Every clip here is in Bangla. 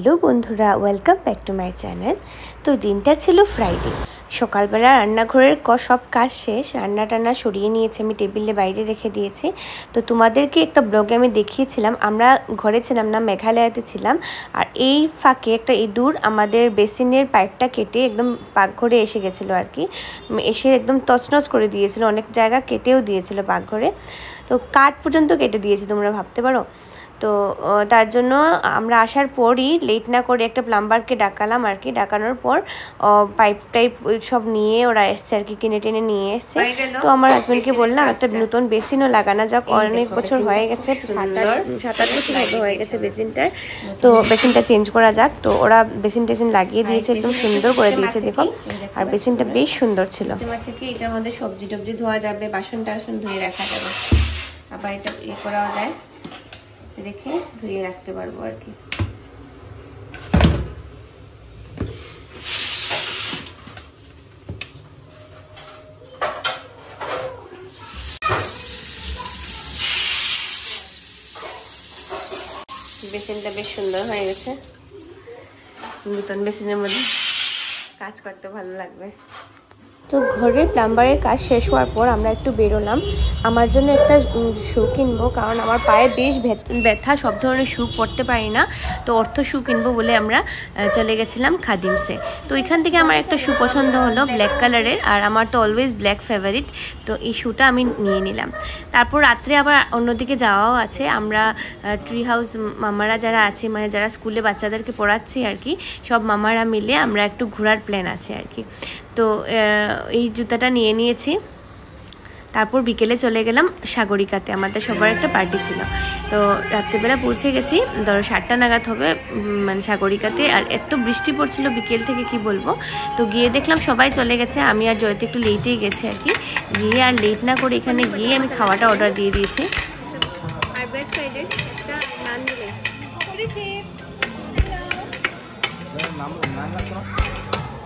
হ্যালো বন্ধুরা, welcome back to my channel. তো দিনটা ছিল ফ্রাইডে। সকালবেলা রান্নাঘরের সব কাজ শেষ, রান্না টান্না সরিয়ে নিয়েছি, আমি টেবিলে বাইরে রেখে দিয়েছি। তো তোমাদেরকে একটা ব্লগে আমি দেখিয়েছিলাম, আমরা ঘরে ছিলাম না, মেঘালয়াতে ছিলাম। আর এই ফাঁকে একটা ইঁদুর আমাদের বেসিনের পাইপটা কেটে একদম পাকঘরে এসে গেছিলো আর কি, এসে একদম তছনছ করে দিয়েছিল, অনেক জায়গা কেটেও দিয়েছিল পাকঘরে। তো কাঠ পর্যন্ত কেটে দিয়েছি, তোমরা ভাবতে পারো। তো তার জন্য আমরা আসার পরই লেট না করে একটা প্লাম্বারকে ডাকালাম আর কি। ডাকানোর পর পাইপ টাইপ সব নিয়ে ওরা এসছে আর কি, কিনে টেনে নিয়ে এসছে। তো আমার হাজব্যান্ডকে বললাম একটা নতুন বেসিনও লাগানো যাক, অনেক বছর হয়ে গেছে, 7-8 বছর মতো হয়ে গেছে বেসিনটার। তো বেসিনটা চেঞ্জ করা যাক। তো ওরা বেসিন টেসিন লাগিয়ে দিয়েছে, একদম সুন্দর করে দিয়েছে দেখো। আর বেসিনটা বেশ সুন্দর ছিল। এটার মধ্যে সবজি টবজি ধোয়া যাবে, বাসন টাসন ধুয়ে রাখা যাবে, আবার এটা করাও যায়, রেখে ধুয়ে রাখতে পারবো আর কি। বেসিনটা বেশ সুন্দর হয়ে গেছে, নতুন বেসিনের মধ্যে কাজ করতে ভালো লাগবে। তো ঘরের প্লাম্বারের কাজ শেষ হওয়ার পর আমরা একটু বেরোলাম। আমার জন্য একটা শু কিনবো, কারণ আমার পায়ে বেশ ব্যথা, সব ধরনের শু পরতে পারি না। তো অর্থ শু কিনবো বলে আমরা চলে গেছিলাম খাদিমসে। তো এখান থেকে আমার একটা শু পছন্দ হলো ব্ল্যাক কালারের, আর আমার তো অলওয়েজ ব্ল্যাক ফেভারিট। তো এই শুটা আমি নিয়ে নিলাম। তারপর রাত্রে আবার অন্যদিকে যাওয়াও আছে। আমরা ট্রি হাউস মামারা যারা আছে, মানে যারা স্কুলে বাচ্চাদেরকে পড়াচ্ছি আর কি, সব মামারা মিলে আমরা একটু ঘোরার প্ল্যান আছে আর কি। তো এই জুতাটা নিয়ে নিয়েছি। তারপর বিকেলে চলে গেলাম সাগরিকাতে, আমাদের সবার একটা পার্টি ছিল। তো রাত্রেবেলা পৌঁছে গেছি, ধরো 7টা নাগাদ হবে, মানে সাগরিকাতে। আর এত বৃষ্টি পড়ছিল বিকেল থেকে, কি বলবো। তো গিয়ে দেখলাম সবাই চলে গেছে, আমি আর জয়তে একটু লেটেই গেছি আর কি। গিয়ে আর লেট না করে এখানে গিয়ে আমি খাওয়াটা অর্ডার দিয়ে দিয়েছি। আর ব্যাক সাইডে একটা নান দিলে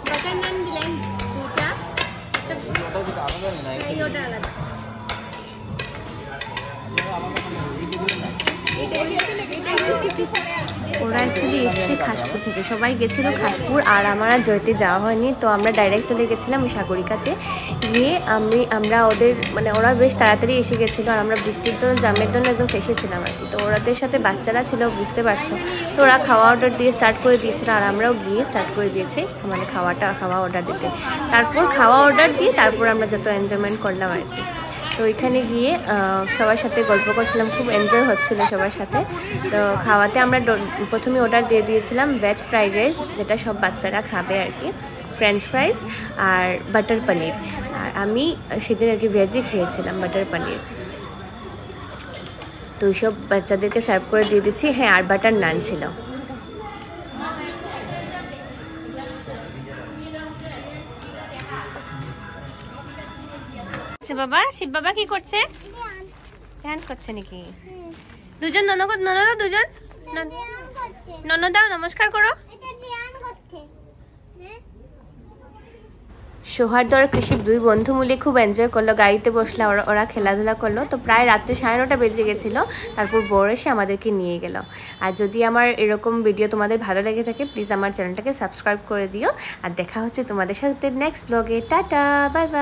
বাটার নান দিলেন দুইটা, ওটা আলাদা। ওরা অ্যাকচুয়ালি এসছে খাসপুর থেকে, সবাই গেছিলো খাসপুর, আর আমার আর জয়তে যাওয়া হয়নি। তো আমরা ডাইরেক্ট চলে গেছিলাম সাগরিকাতে। গিয়ে আমরা ওদের, মানে ওরা বেশ তাড়াতাড়ি এসে গেছিলো, আর আমরা বৃষ্টির জন্য জামের জন্য একদম ফেসেছিলাম আর কি। তো ওদের সাথে বাচ্চারা ছিল, বুঝতে পারছো। তো ওরা খাওয়া অর্ডার দিয়ে স্টার্ট করে দিয়েছিল, আর আমরাও গিয়ে স্টার্ট করে দিয়েছি, মানে খাওয়া অর্ডার দিতে। তারপর খাওয়া অর্ডার দিয়ে তারপর আমরা যত এনজয়মেন্ট করলাম আর কি। তো ওইখানে গিয়ে সবার সাথে গল্প করছিলাম, খুব এনজয় হচ্ছিল সবার সাথে। তো খাওয়াতে আমরা প্রথমে অর্ডার দিয়ে দিয়েছিলাম ভেজ ফ্রাইড রাইস, যেটা সব বাচ্চারা খাবে আর কি, ফ্রেঞ্চ ফ্রাইস আর বাটার পনির। আর আমি সেদিন আর কি ভেজই খেয়েছিলাম, বাটার পনির। তো ওইসব বাচ্চাদেরকে সার্ভ করে দিয়ে দিচ্ছি। হ্যাঁ, আর বাটার নান ছিল। বাবা, শিব বাবা কি করছে? ধ্যান করছে নাকি? দুজন দুজন ননদাও নমস্কার করো। সৌহার্দ্য আর কৃষিপ দুই বন্ধু মিলে খুব এনজয় করলো, গাড়িতে বসলো, ওরা খেলাধুলা করলো। তো প্রায় রাত্রে 9:30 বেজে গেছিলো। তারপর বর এসে আমাদেরকে নিয়ে গেল। আর যদি আমার এরকম ভিডিও তোমাদের ভালো লেগে থাকে, প্লিজ আমার চ্যানেলটাকে সাবস্ক্রাইব করে দিও। আর দেখা হচ্ছে তোমাদের সাথে নেক্সট ব্লগে। Tata, bye bye.